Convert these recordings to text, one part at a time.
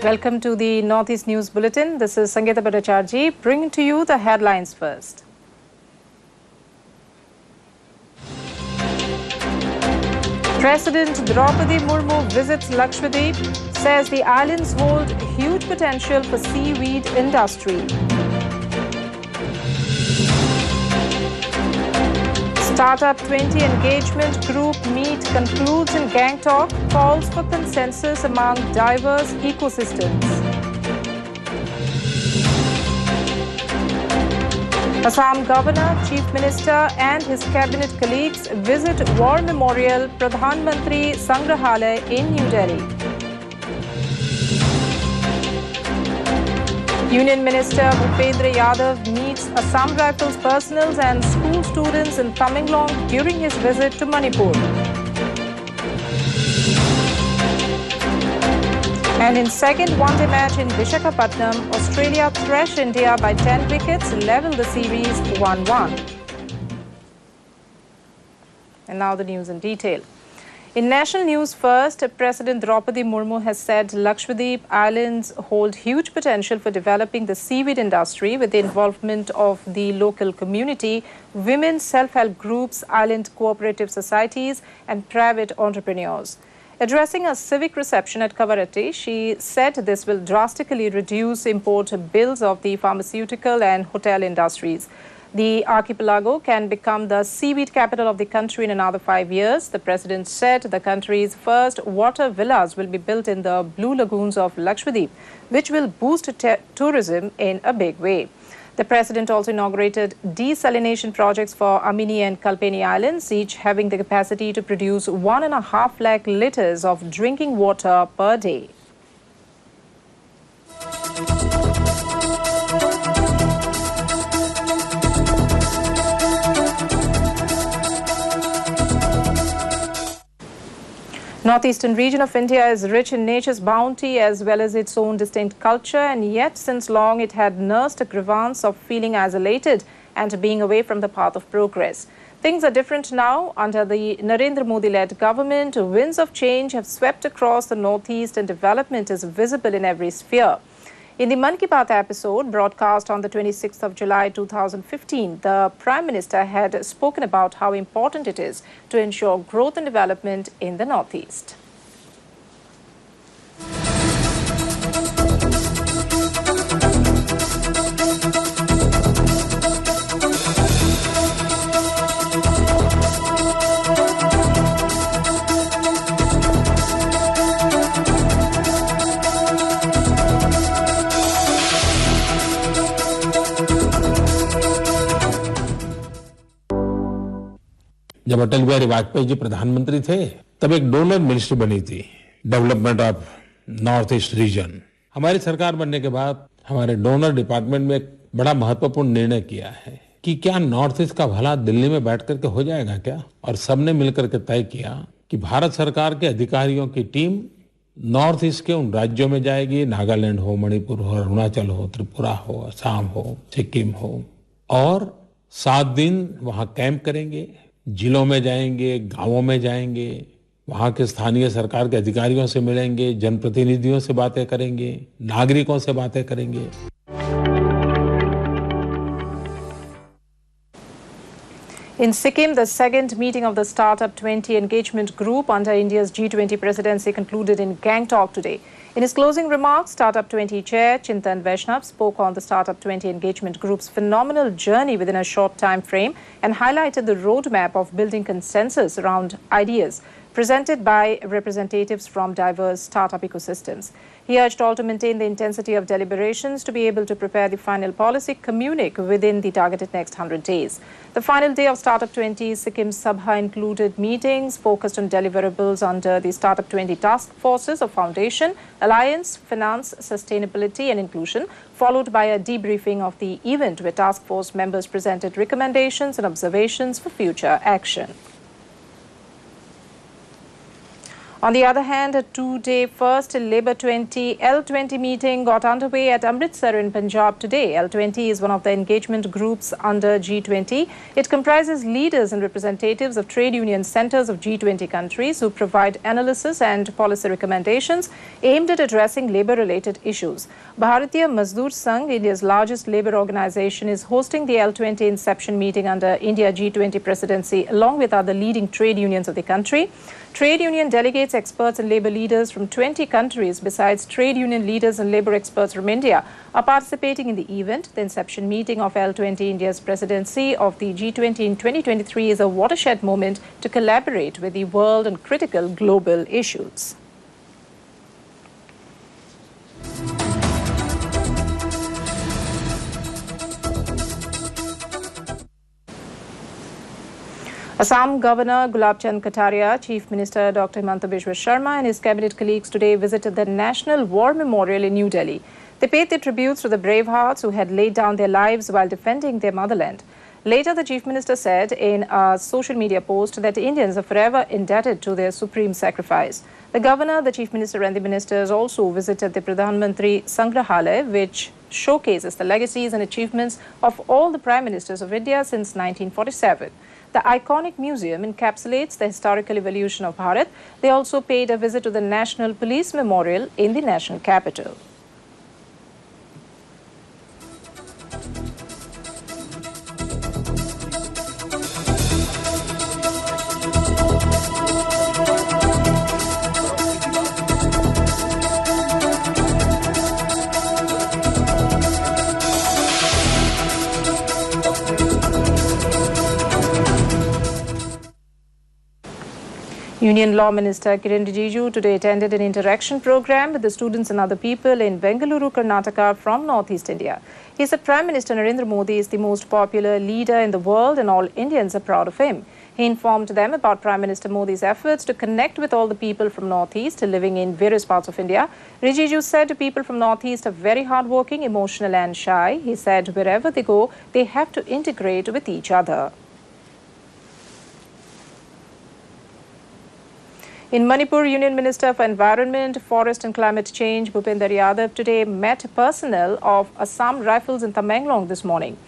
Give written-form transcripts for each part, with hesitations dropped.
Welcome to the Northeast News Bulletin. This is Sangeeta Bhattacharjee, bringing to you the headlines first. President Draupadi Murmu visits Lakshadweep, says the islands hold huge potential for seaweed industry. Startup 20 engagement group meet concludes in Gangtok, calls for consensus among diverse ecosystems. Assam Governor, Chief Minister and his cabinet colleagues visit War Memorial Pradhan Mantri Sangrahalaya in New Delhi. Union Minister Bhupendra Yadav meets Assam Rifles personnel and school students in Tamenglong during his visit to Manipur. And in second one-day match in Visakhapatnam, Australia thrash India by 10 wickets, level the series 1-1. And now the news in detail. In national news first, President Draupadi Murmu has said Lakshadweep Islands hold huge potential for developing the seaweed industry with the involvement of the local community, women's self-help groups, island cooperative societies and private entrepreneurs. Addressing a civic reception at Kavaratti, she said this will drastically reduce import bills of the pharmaceutical and hotel industries. The archipelago can become the seaweed capital of the country in another 5 years. The president said the country's first water villas will be built in the blue lagoons of Lakshadweep, which will boost tourism in a big way. The president also inaugurated desalination projects for Amini and Kalpeni Islands, each having the capacity to produce 1.5 lakh litres of drinking water per day. Northeastern region of India is rich in nature's bounty as well as its own distinct culture, and yet since long it had nursed a grievance of feeling isolated and being away from the path of progress. Things are different now. Under the Narendra Modi-led government, winds of change have swept across the Northeast and development is visible in every sphere. In the Man Ki Baat episode broadcast on the 26th of July 2015, the Prime Minister had spoken about how important it is to ensure growth and development in the Northeast. जब अटल बिहारी वाजपेयी जी प्रधानमंत्री थे तब एक donor ministry बनी थी, development of north east region. हमारी सरकार बनने के बाद हमारे डोनर डिपार्टमेंट में एक बड़ा महत्वपूर्ण निर्णय किया है कि क्या नॉर्थ ईस्ट का भला दिल्ली में बैठ करके हो जाएगा क्या, और सबने मिलकर के तय किया कि भारत सरकार के अधिकारियों की टीम नॉर्थ ईस्ट के उन राज्यों में जाएगी, नागालैंड हो, मणिपुर हो, अरुणाचल हो, त्रिपुरा हो, असम हो, सिक्किम हो, और 7 दिन वहां कैंप करेंगे, जिलों में जाएंगे, गांवों में जाएंगे, वहां के स्थानीय सरकार के अधिकारियों से मिलेंगे, जनप्रतिनिधियों से बातें करेंगे, नागरिकों से बातें करेंगे। In Sikkim, the second meeting of the Startup 20 engagement group under India's G20 presidency concluded in Gangtok today. In his closing remarks, Startup 20 Chair Chintan Vaishnav spoke on the Startup 20 engagement group's phenomenal journey within a short time frame and highlighted the roadmap of building consensus around ideas presented by representatives from diverse startup ecosystems. He urged all to maintain the intensity of deliberations to be able to prepare the final policy communique within the targeted next 100 days. The final day of Startup 20 Sikkim Sabha included meetings focused on deliverables under the Startup 20 task forces of Foundation, Alliance, Finance, Sustainability and Inclusion, followed by a debriefing of the event where task force members presented recommendations and observations for future action. On the other hand, a two-day first L20 meeting got underway at Amritsar in Punjab today. L20 is one of the engagement groups under G20. It comprises leaders and representatives of trade union centers of G20 countries who provide analysis and policy recommendations aimed at addressing labor-related issues. Bharatiya Mazdoor Sangh, India's largest labor organization, is hosting the L20 inception meeting under India G20 presidency along with other leading trade unions of the country. Trade union delegates, experts and labor leaders from 20 countries besides trade union leaders and labor experts from India are participating in the event. The inception meeting of L20, India's presidency of the G20 in 2023, is a watershed moment to collaborate with the world on critical global issues. Assam Governor Gulab Chand Kataria, Chief Minister Dr. Himanta Biswa Sharma and his cabinet colleagues today visited the National War Memorial in New Delhi. They paid their tributes to the brave hearts who had laid down their lives while defending their motherland. Later, the Chief Minister said in a social media post that Indians are forever indebted to their supreme sacrifice. The Governor, the Chief Minister and the Ministers also visited the Pradhan Mantri Sangrahalaya, which showcases the legacies and achievements of all the Prime Ministers of India since 1947. The iconic museum encapsulates the historical evolution of Bharat. They also paid a visit to the National Police Memorial in the national capital. Union Law Minister Kiren Rijiju today attended an interaction program with the students and other people in Bengaluru, Karnataka from Northeast India. He said Prime Minister Narendra Modi is the most popular leader in the world and all Indians are proud of him. He informed them about Prime Minister Modi's efforts to connect with all the people from Northeast living in various parts of India. Rijiju said people from Northeast are very hardworking, emotional and shy. He said wherever they go, they have to integrate with each other. In Manipur, Union Minister for Environment, Forest and Climate Change, Bhupender Yadav, today met personnel of Assam Rifles in Tamenglong this morning.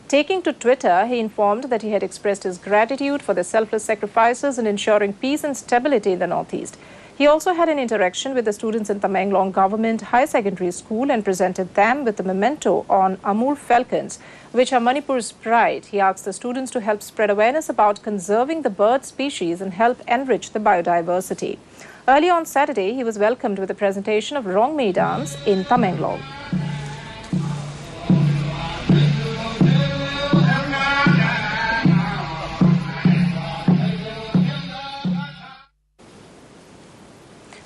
Taking to Twitter, he informed that he had expressed his gratitude for their selfless sacrifices in ensuring peace and stability in the Northeast. He also had an interaction with the students in Tamenglong Government High Secondary School and presented them with a memento on Amur falcons, which are Manipur's pride. He asked the students to help spread awareness about conserving the bird species and help enrich the biodiversity. Early on Saturday, he was welcomed with a presentation of Rongmei dance in Tamenglong.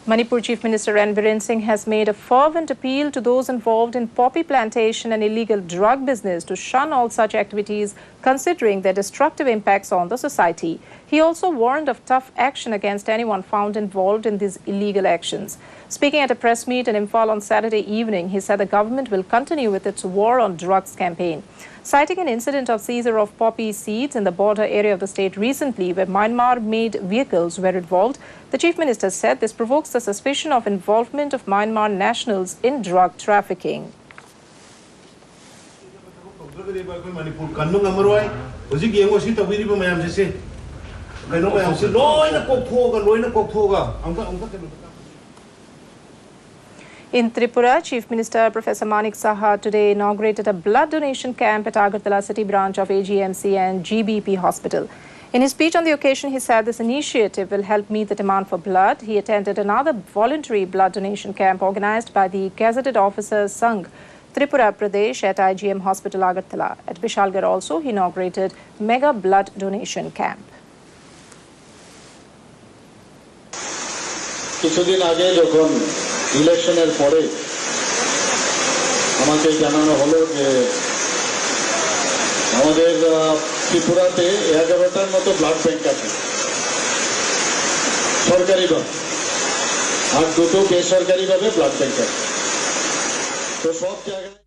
Manipur Chief Minister N. Biren Singh has made a fervent appeal to those involved in poppy plantation and illegal drug business to shun all such activities, considering their destructive impacts on the society. He also warned of tough action against anyone found involved in these illegal actions. Speaking at a press meet in Imphal on Saturday evening, he said the government will continue with its war on drugs campaign. Citing an incident of seizure of poppy seeds in the border area of the state recently where Myanmar-made vehicles were involved, the Chief Minister said this provokes the suspicion of involvement of Myanmar nationals in drug trafficking. In Tripura, Chief Minister Professor Manik Saha today inaugurated a blood donation camp at Agartala City branch of AGMC and GBP Hospital. In his speech on the occasion, he said this initiative will help meet the demand for blood. He attended another voluntary blood donation camp organized by the Gazetted Officers Sangh, Tripura Pradesh at IGM Hospital Agartala. At Vishalgarh also, he inaugurated mega blood donation camp. ইলেকশনের পরে আমাকে জানানো হলো যে আমাদের ত্রিপুরাতে 11টার মতো blood bank আছে সরকারিভাবে আর দুটো বেসরকারিভাবে ব্লাড ব্যাংক আছে তো সব জায়গায়।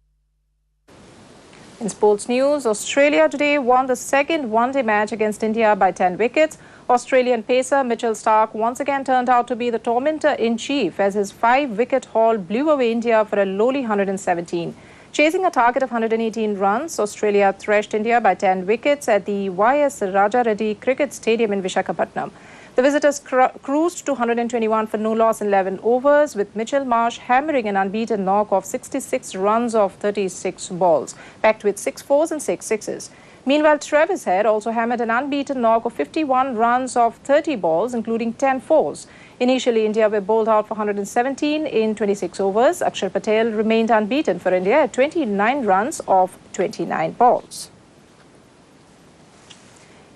In sports news, Australia today won the second one-day match against India by 10 wickets. Australian pacer Mitchell Starc once again turned out to be the tormentor-in-chief as his 5-wicket haul blew away India for a lowly 117. Chasing a target of 118 runs, Australia thrashed India by 10 wickets at the YS Raja Reddy Cricket Stadium in Visakhapatnam. The visitors cruised to 121 for no loss in 11 overs, with Mitchell Marsh hammering an unbeaten knock of 66 runs off 36 balls, packed with 6 fours and 6 sixes. Meanwhile, Travis Head also hammered an unbeaten knock of 51 runs off 30 balls, including 10 fours. Initially, India were bowled out for 117 in 26 overs. Akshar Patel remained unbeaten for India at 29 runs off 29 balls.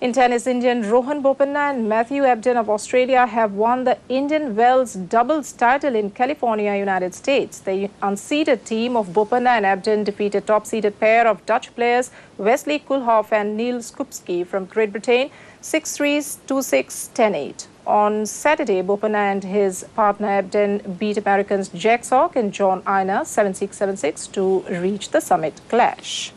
In tennis, Indian Rohan Bopanna and Matthew Ebden of Australia have won the Indian Wells doubles title in California, United States. The unseeded team of Bopanna and Ebden defeated top-seeded pair of Dutch players Wesley Koolhof and Neil Skupski from Great Britain 6-3, 2-6, 10-8. On Saturday, Bopanna and his partner Ebden beat Americans Jack Sock and John Ina 7-6, 7-6 to reach the summit clash.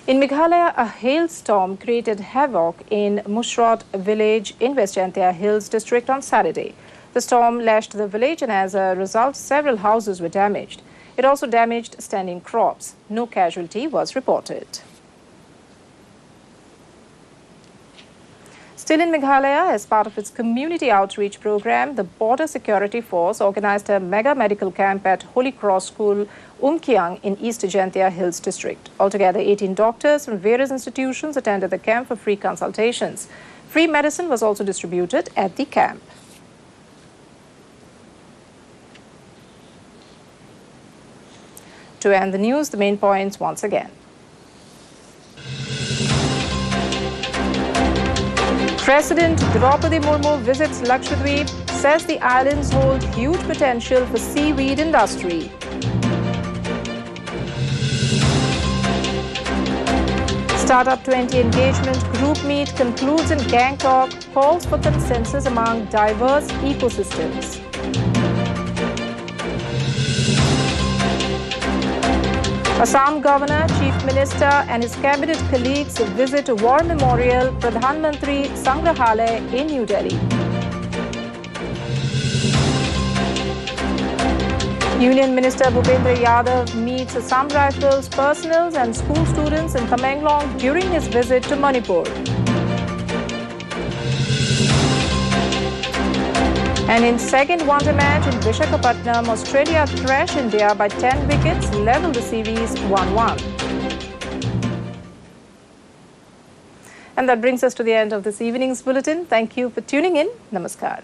In Meghalaya, a hailstorm created havoc in Mushrot village in West Jaintia Hills district on Saturday. The storm lashed the village and as a result, several houses were damaged. It also damaged standing crops. No casualty was reported. Still in Meghalaya, as part of its community outreach program, the Border Security Force organized a mega medical camp at Holy Cross School, Umkiang in East Jaintia Hills district. Altogether, 18 doctors from various institutions attended the camp for free consultations. Free medicine was also distributed at the camp. To end the news, the main points once again. President Draupadi Murmu visits Lakshadweep, says the islands hold huge potential for seaweed industry. Startup 20 engagement group meet concludes in Gangtok, calls for consensus among diverse ecosystems. Assam Governor, Chief Minister and his cabinet colleagues visit War Memorial Pradhan Mantri Sangrahalaya in New Delhi. Union Minister Bhupendra Yadav meets Assam Rifles personnel and school students in Tamenglong during his visit to Manipur. And in second one-day match in Visakhapatnam, Australia thrashed India by 10 wickets, leveled the series 1-1. And that brings us to the end of this evening's bulletin. Thank you for tuning in. Namaskar.